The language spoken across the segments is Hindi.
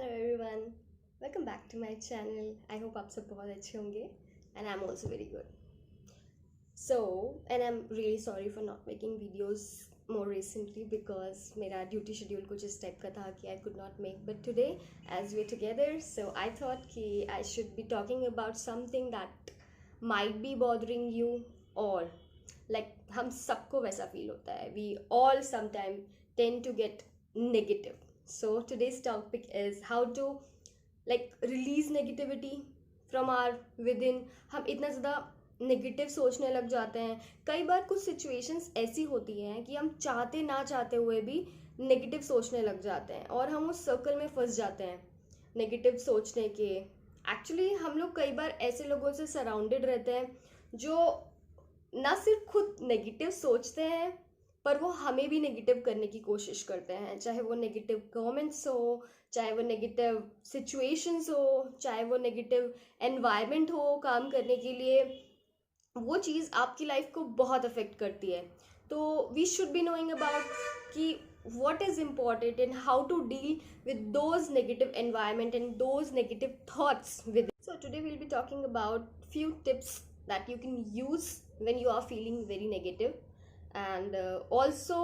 Hello everyone, welcome back to my channel. I hope आप सब बहुत अच्छे होंगे and I am also very good. So and I am really sorry for not making videos more recently because मेरा ड्यूटी शेड्यूल कुछ इस टाइप का था कि I could not make, but today as we together so I thought कि I should be talking about something that might be bothering you और लाइक हम सबको वैसा फील होता है। We all sometime tend to get negative. So today's topic is how to like release negativity from our within. हम इतना ज़्यादा नेगेटिव सोचने लग जाते हैं। कई बार कुछ सिचुएशंस ऐसी होती हैं कि हम चाहते ना चाहते हुए भी नेगेटिव सोचने लग जाते हैं और हम उस सर्कल में फंस जाते हैं नेगेटिव सोचने के। एक्चुअली हम लोग कई बार ऐसे लोगों से सराउंडेड रहते हैं जो ना सिर्फ खुद नेगेटिव सोचते हैं पर वो हमें भी नेगेटिव करने की कोशिश करते हैं, चाहे वो नेगेटिव कमेंट्स हो, चाहे वो नेगेटिव सिचुएशंस हो, चाहे वो नेगेटिव एनवायरनमेंट हो काम करने के लिए। वो चीज़ आपकी लाइफ को बहुत अफेक्ट करती है। तो we should be knowing about कि what is important and how to deal with those negative environment and those negative thoughts with it. So today we'll be talking about few tips that you can use when you are feeling very negative, and also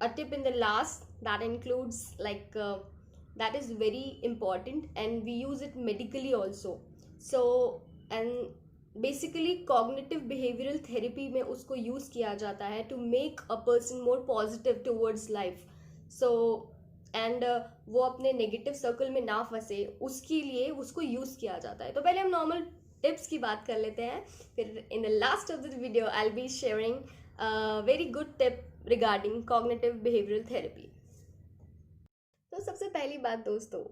a tip in the last that includes that is very important and we use it medically also. So and basically cognitive behavioral therapy में उसको यूज़ किया जाता है to make a person more positive towards life. So and वो अपने नेगेटिव सर्कल में ना फंसे उसके लिए उसको यूज़ किया जाता है। तो पहले हम नॉर्मल टिप्स की बात कर लेते हैं, फिर in the last of the video I will be sharing very good tip regarding cognitive behavioural therapy. तो सबसे पहली बात दोस्तों,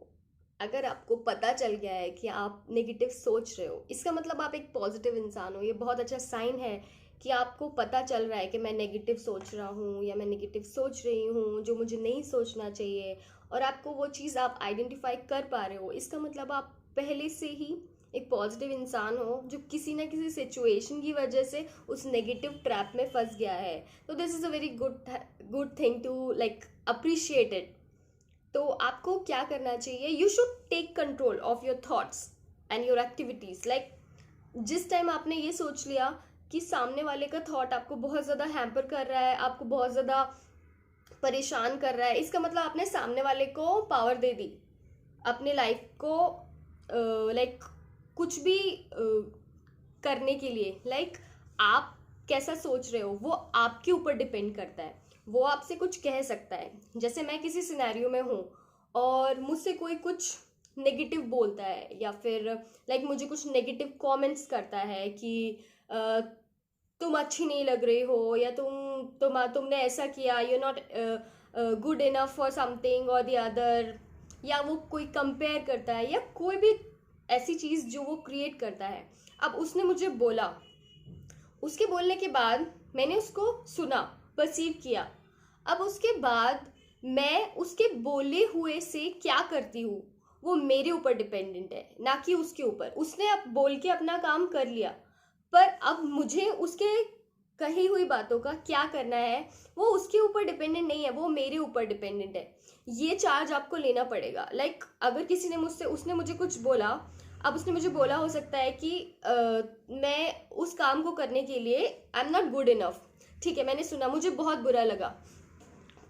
अगर आपको पता चल गया है कि आप नेगेटिव सोच रहे हो, इसका मतलब आप एक पॉजिटिव इंसान हो। ये बहुत अच्छा साइन है कि आपको पता चल रहा है कि मैं नेगेटिव सोच रहा हूँ या मैं नेगेटिव सोच रही हूँ जो मुझे नहीं सोचना चाहिए, और आपको वो चीज़ आप आइडेंटिफाई कर पा रहे हो। इसका मतलब आप पहले से ही एक पॉजिटिव इंसान हो जो किसी ना किसी सिचुएशन की वजह से उस नेगेटिव ट्रैप में फंस गया है। तो this is a very good thing to like appreciate it. तो आपको क्या करना चाहिए, you should take control of your thoughts and your activities. Like जिस टाइम आपने ये सोच लिया कि सामने वाले का थॉट आपको बहुत ज़्यादा हैम्पर कर रहा है, आपको बहुत ज़्यादा परेशान कर रहा है, इसका मतलब आपने सामने वाले को पावर दे दी अपने लाइफ को लाइक कुछ भी करने के लिए। लाइक आप कैसा सोच रहे हो वो आपके ऊपर डिपेंड करता है। वो आपसे कुछ कह सकता है, जैसे मैं किसी सिनेरियो में हूँ और मुझसे कोई कुछ नेगेटिव बोलता है या फिर लाइक मुझे कुछ नेगेटिव कमेंट्स करता है कि तुम अच्छी नहीं लग रही हो या तुमने ऐसा किया, you not good enough for something और द अदर, या वो कोई कंपेयर करता है या कोई भी ऐसी चीज़ जो वो क्रिएट करता है। अब उसने मुझे बोला, उसके बोलने के बाद मैंने उसको सुना, परसीव किया। अब उसके बाद मैं उसके बोले हुए से क्या करती हूँ वो मेरे ऊपर डिपेंडेंट है, ना कि उसके ऊपर। उसने अब बोल के अपना काम कर लिया, पर अब मुझे उसके कही हुई बातों का क्या करना है वो उसके ऊपर डिपेंडेंट नहीं है, वो मेरे ऊपर डिपेंडेंट है। ये चार्ज आपको लेना पड़ेगा। लाइक अगर किसी ने उसने मुझे कुछ बोला, अब उसने मुझे बोला हो सकता है कि मैं उस काम को करने के लिए I am not good enough. ठीक है, मैंने सुना, मुझे बहुत बुरा लगा,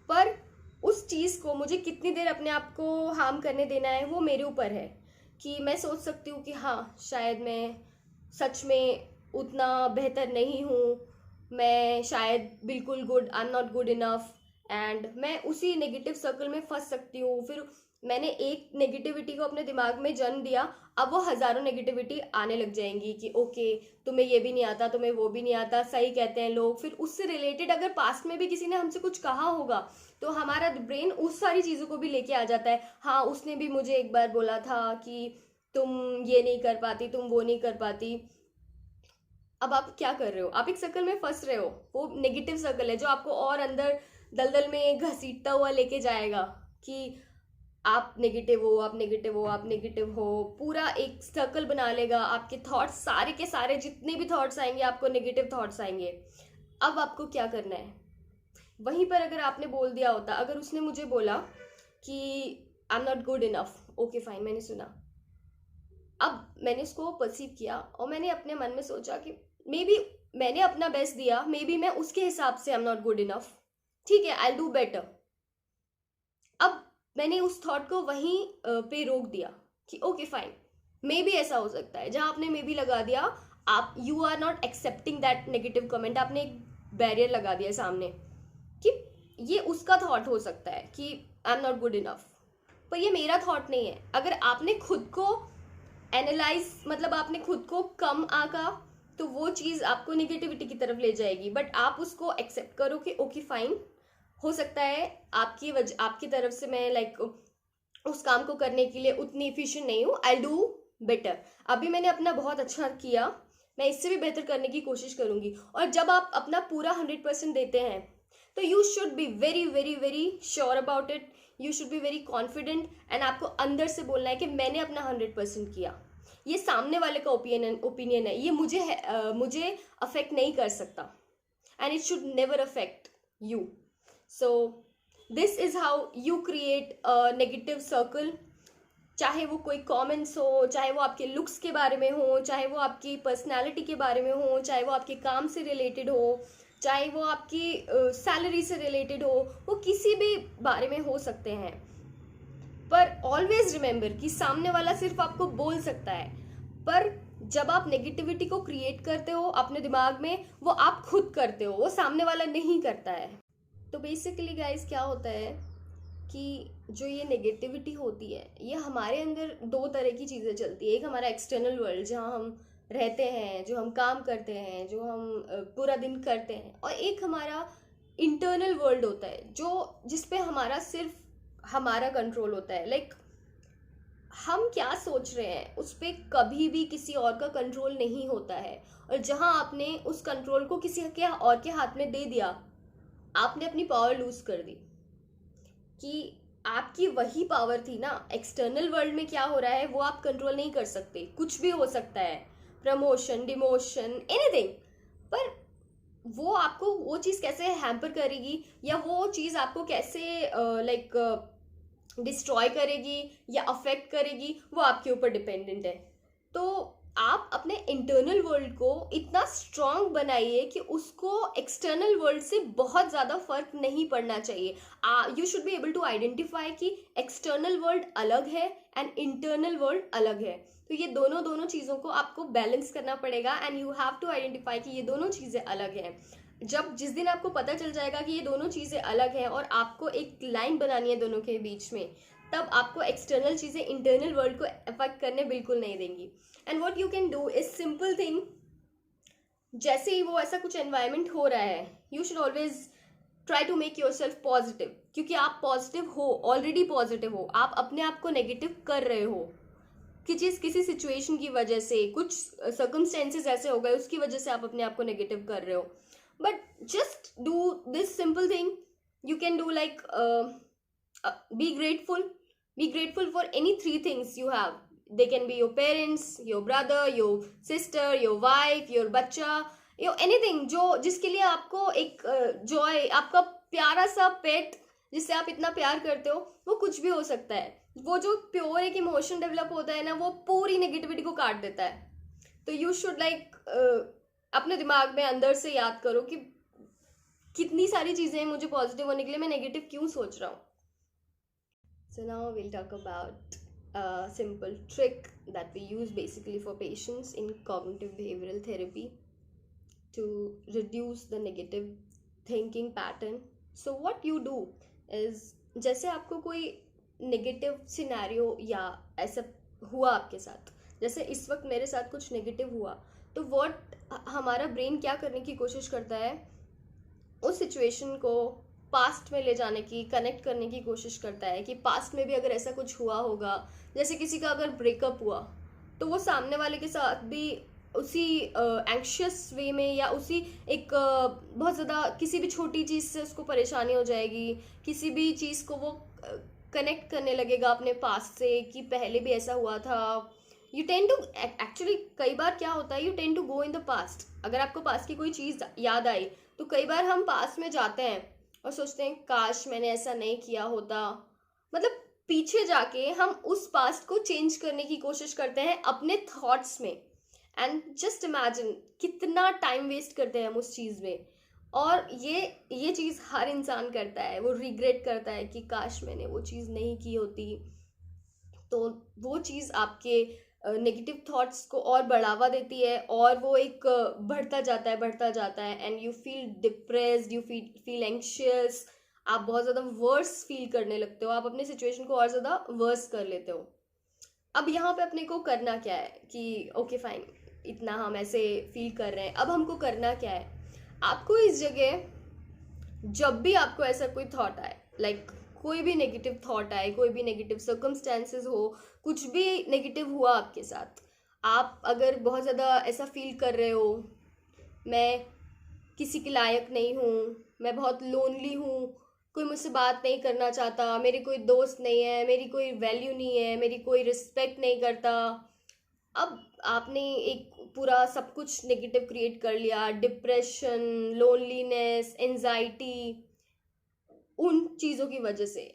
पर उस चीज़ को मुझे कितनी देर अपने आप को हार्म करने देना है वो मेरे ऊपर है। कि मैं सोच सकती हूँ कि हाँ शायद मैं सच में उतना बेहतर नहीं हूँ, मैं शायद बिल्कुल good, I am not good enough, and मैं उसी नेगेटिव सर्कल में फंस सकती हूँ। फिर मैंने एक नेगेटिविटी को अपने दिमाग में जन्म दिया, अब वो हज़ारों नेगेटिविटी आने लग जाएंगी कि ओके तुम्हें ये भी नहीं आता, तुम्हें वो भी नहीं आता, सही कहते हैं लोग। फिर उससे रिलेटेड अगर पास्ट में भी किसी ने हमसे कुछ कहा होगा तो हमारा ब्रेन उस सारी चीज़ों को भी लेके आ जाता है। हाँ उसने भी मुझे एक बार बोला था कि तुम ये नहीं कर पाती, तुम वो नहीं कर पाती। अब आप क्या कर रहे हो, आप एक सर्कल में फंस रहे हो। वो नेगेटिव सर्कल है जो आपको और अंदर दलदल में घसीटता हुआ लेके जाएगा कि आप नेगेटिव हो, आप नेगेटिव हो, आप नेगेटिव हो। पूरा एक सर्कल बना लेगा। आपके थॉट्स सारे के सारे जितने भी थॉट्स आएंगे आपको नेगेटिव थॉट्स आएंगे। अब आपको क्या करना है, वहीं पर अगर आपने बोल दिया होता, अगर उसने मुझे बोला कि I am not good enough, okay fine, मैंने सुना। अब मैंने उसको परसीव किया और मैंने अपने मन में सोचा कि मे बी मैंने अपना बेस्ट दिया, मे बी मैं उसके हिसाब से I am not good enough, ठीक है, आई डू बेटर। अब मैंने उस थॉट को वहीं पे रोक दिया कि ओके फाइन, मे बी ऐसा हो सकता है। जहां आपने मे बी लगा दिया, आप you are not accepting that negative comment, आपने एक बैरियर लगा दिया सामने कि ये उसका थॉट हो सकता है कि I am not good enough, पर ये मेरा थॉट नहीं है। अगर आपने खुद को एनालाइज, मतलब आपने खुद को कम आंका, तो वो चीज आपको निगेटिविटी की तरफ ले जाएगी। बट आप उसको एक्सेप्ट करो कि ओके फाइन, हो सकता है आपकी तरफ से मैं लाइक उस काम को करने के लिए उतनी इफिशिएंट नहीं हूँ, आई डू बेटर। अभी मैंने अपना बहुत अच्छा किया, मैं इससे भी बेहतर करने की कोशिश करूंगी। और जब आप अपना पूरा 100% देते हैं, तो you should be very very very sure about it, you should be very confident, and आपको अंदर से बोलना है कि मैंने अपना 100% किया। ये सामने वाले का ओपिनियन है, ये मुझे अफेक्ट नहीं कर सकता, and it should never affect you. So this is how you create a negative circle. चाहे वो कोई कमेंट्स हो, चाहे वो आपके लुक्स के बारे में हो, चाहे वो आपकी पर्सनालिटी के बारे में हो, चाहे वो आपके काम से रिलेटेड हो, चाहे वो आपकी सैलरी से रिलेटेड हो, वो किसी भी बारे में हो सकते हैं। पर ऑलवेज रिमेंबर कि सामने वाला सिर्फ आपको बोल सकता है, पर जब आप नेगेटिविटी को क्रिएट करते हो अपने दिमाग में, वो आप खुद करते हो, वो सामने वाला नहीं करता है। तो बेसिकली गाइस क्या होता है कि जो ये नेगेटिविटी होती है, ये हमारे अंदर दो तरह की चीज़ें चलती है। एक हमारा एक्सटर्नल वर्ल्ड जहाँ हम रहते हैं, जो हम काम करते हैं, जो हम पूरा दिन करते हैं, और एक हमारा इंटरनल वर्ल्ड होता है जो जिसपे हमारा सिर्फ हमारा कंट्रोल होता है। लाइक हम क्या सोच रहे हैं उस पर कभी भी किसी और का कंट्रोल नहीं होता है। और जहां आपने उस कंट्रोल को किसी के और के हाथ में दे दिया, आपने अपनी पावर लूज कर दी। कि आपकी वही पावर थी ना, एक्सटर्नल वर्ल्ड में क्या हो रहा है वो आप कंट्रोल नहीं कर सकते, कुछ भी हो सकता है, प्रमोशन, डिमोशन, एनीथिंग। पर वो आपको वो चीज़ कैसे हैम्पर करेगी, या वो चीज़ आपको कैसे लाइक डिस्ट्रॉय करेगी या अफेक्ट करेगी, वो आपके ऊपर डिपेंडेंट है। तो आप अपने इंटरनल वर्ल्ड को इतना स्ट्रांग बनाइए कि उसको एक्सटर्नल वर्ल्ड से बहुत ज़्यादा फर्क नहीं पड़ना चाहिए। You should be able to identify कि एक्सटर्नल वर्ल्ड अलग है एंड इंटरनल वर्ल्ड अलग है। तो ये दोनों चीज़ों को आपको बैलेंस करना पड़ेगा, and you have to identify कि ये दोनों चीज़ें अलग हैं। जिस दिन आपको पता चल जाएगा कि ये दोनों चीज़ें अलग हैं और आपको एक लाइन बनानी है दोनों के बीच में, तब आपको एक्सटर्नल चीज़ें इंटरनल वर्ल्ड को अफेक्ट करने बिल्कुल नहीं देंगी। And what you can do is simple thing, जैसे ही वो ऐसा कुछ एनवायरमेंट हो रहा है, you should always try to make yourself positive, क्योंकि आप पॉजिटिव हो, ऑलरेडी पॉजिटिव हो। आप अपने आप को नेगेटिव कर रहे हो कि किसी सिचुएशन की वजह से, कुछ सर्कमस्टेंसेस ऐसे हो गए उसकी वजह से आप अपने आप को नेगेटिव कर रहे हो। But just do this simple thing, you can do like be grateful for any three things you have. They can be your parents, your brother, your sister, your wife, your बच्चा, anything जिसके लिए आपको एक जॉय, आपका प्यारा सा पेट जिससे आप इतना प्यार करते हो, वो कुछ भी हो सकता है। वो जो प्योर एक इमोशन डेवलप होता है ना, वो पूरी नेगेटिविटी को काट देता है। तो यू शुड लाइक अपने दिमाग में अंदर से याद करो कि कितनी सारी चीजें हैं मुझे पॉजिटिव होने के लिए, मैं नेगेटिव क्यों सोच रहा हूँ। So now will talk about a simple trick that we use basically for patients in cognitive behavioral therapy to reduce the negative thinking pattern. So what you do is, जैसे आपको कोई नेगेटिव सिनेरियो या ऐसा हुआ आपके साथ, जैसे इस वक्त मेरे साथ कुछ नेगेटिव हुआ, तो व्हाट हमारा ब्रेन क्या करने की कोशिश करता है, उस सिचुएशन को पास्ट में ले जाने की, कनेक्ट करने की कोशिश करता है कि पास्ट में भी अगर ऐसा कुछ हुआ होगा, जैसे किसी का अगर ब्रेकअप हुआ, तो वो सामने वाले के साथ भी उसी एंक्शियस वे में या उसी एक बहुत ज़्यादा किसी भी छोटी चीज़ से उसको परेशानी हो जाएगी, किसी भी चीज़ को वो कनेक्ट करने लगेगा अपने पास्ट से कि पहले भी ऐसा हुआ था। यू टेंड टू एक्चुअली, कई बार क्या होता है, you tend to go in the past. अगर आपको पास्ट की कोई चीज़ याद आई, तो कई बार हम पास्ट में जाते हैं और सोचते हैं काश मैंने ऐसा नहीं किया होता। मतलब पीछे जाके हम उस पास्ट को चेंज करने की कोशिश करते हैं अपने थॉट्स में। एंड जस्ट इमेजिन कितना टाइम वेस्ट करते हैं हम उस चीज़ में। और ये चीज़ हर इंसान करता है, वो रिग्रेट करता है कि काश मैंने वो चीज़ नहीं की होती। तो वो चीज़ आपके नेगेटिव थॉट्स को और बढ़ावा देती है, और वो एक बढ़ता जाता है and you feel depressed, you feel anxious. आप बहुत ज़्यादा वर्स फील करने लगते हो, आप अपने सिचुएशन को और ज़्यादा वर्स कर लेते हो। अब यहाँ पे अपने को करना क्या है कि ओके फाइन, इतना हम ऐसे फील कर रहे हैं, अब हमको करना क्या है। आपको इस जगह जब भी आपको ऐसा कोई थॉट आए, लाइक कोई भी नेगेटिव थॉट आए, कोई भी नेगेटिव सर्कमस्टेंसेस हो, कुछ भी नेगेटिव हुआ आपके साथ, आप अगर बहुत ज़्यादा ऐसा फील कर रहे हो, मैं किसी के लायक नहीं हूँ, मैं बहुत लोनली हूँ, कोई मुझसे बात नहीं करना चाहता, मेरे कोई दोस्त नहीं है, मेरी कोई वैल्यू नहीं है, मेरी कोई रिस्पेक्ट नहीं करता। अब आपने एक पूरा सब कुछ नेगेटिव क्रिएट कर लिया, डिप्रेशन, लोनलीनेस, एंजाइटी, उन चीज़ों की वजह से।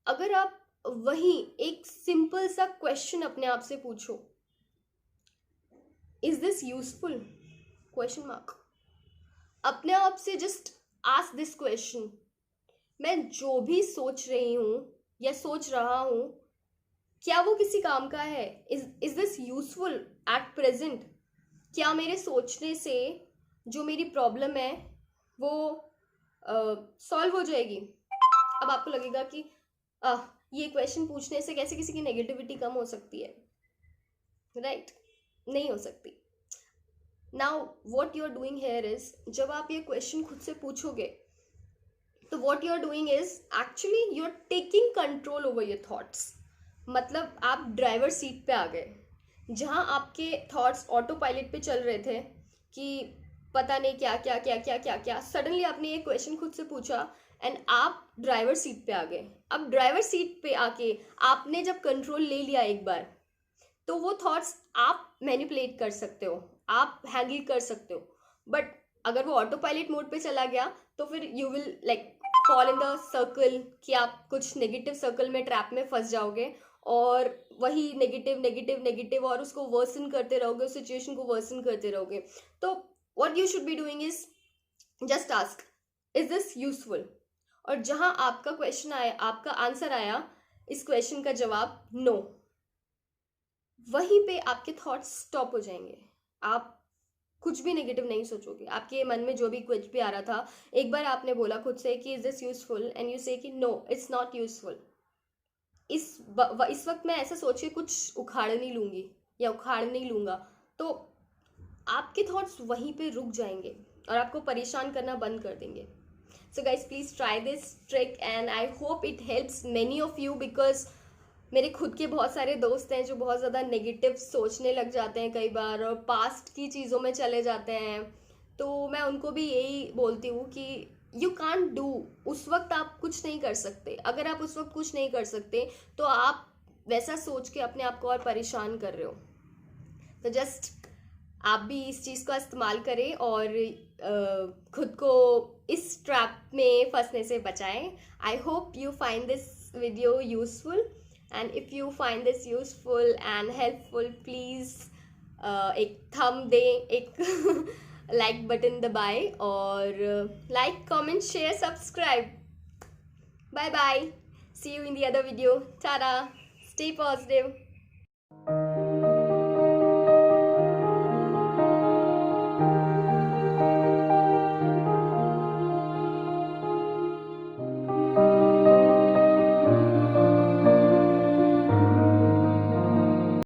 अगर आप वहीं एक सिंपल सा क्वेश्चन अपने आप से पूछो, is this useful, question mark, अपने आप से जस्ट आस्क दिस क्वेश्चन, मैं जो भी सोच रही हूँ या सोच रहा हूँ, क्या वो किसी काम का है? Is this useful at present? क्या मेरे सोचने से जो मेरी प्रॉब्लम है वो सॉल्व हो जाएगी? अब आपको लगेगा कि ये क्वेश्चन पूछने से कैसे किसी की नेगेटिविटी कम हो सकती है, राइट? नहीं हो सकती। Now what you are doing here is, जब आप ये क्वेश्चन खुद से पूछोगे, तो what you are doing is actually you are taking control over your thoughts. मतलब आप ड्राइवर सीट पे आ गए, जहाँ आपके थॉट्स ऑटो पायलट पे चल रहे थे कि पता नहीं क्या क्या क्या क्या क्या क्या, सडनली आपने ये क्वेश्चन खुद से पूछा एंड आप ड्राइवर सीट पे आ गए। अब ड्राइवर सीट पे आके आपने जब कंट्रोल ले लिया एक बार, तो वो थॉट्स आप मैनिपुलेट कर सकते हो, आप हैंडल कर सकते हो। बट अगर वो ऑटो पायलट मोड पे चला गया, तो फिर you will like fall in the circle, कि आप कुछ नेगेटिव सर्कल में, ट्रैप में फंस जाओगे, और वही नेगेटिव नेगेटिव नेगेटिव, और उसको वर्सन करते रहोगे, उस सिचुएशन को वर्सन करते रहोगे। तो what you should be doing is just ask, is this useful? और जहां आपका क्वेश्चन आया, आपका आंसर आया, इस क्वेश्चन का जवाब नो, वहीं पे आपके थॉट्स स्टॉप हो जाएंगे। आप कुछ भी नेगेटिव नहीं सोचोगे। आपके मन में जो भी कुछ भी आ रहा था, एक बार आपने बोला खुद से कि is this useful, and you से कि नो, इट्स नॉट यूजफुल। इस वक्त मैं ऐसा सोच के कुछ उखाड़ नहीं लूंगी या उखाड़ नहीं लूंगा, तो आपके थॉट्स वहीं पे रुक जाएंगे और आपको परेशान करना बंद कर देंगे। So guys, please try this trick and I hope it helps many of you, because मेरे खुद के बहुत सारे दोस्त हैं जो बहुत ज़्यादा नेगेटिव सोचने लग जाते हैं कई बार, और पास्ट की चीज़ों में चले जाते हैं। तो मैं उनको भी यही बोलती हूँ कि यू कांट डू, उस वक्त आप कुछ नहीं कर सकते। अगर आप उस वक्त कुछ नहीं कर सकते, तो आप वैसा सोच के अपने आप को और परेशान कर रहे हो। तो जस्ट आप भी इस चीज़ का इस्तेमाल करें और खुद को इस ट्रैप में फंसने से बचाएं। I hope you find this video useful, and if you find this useful and helpful, please एक थंब दें, एक लाइक बटन दबाएं, और like, comment, share, subscribe. Bye bye, see you in the other video. Ta-da, stay positive.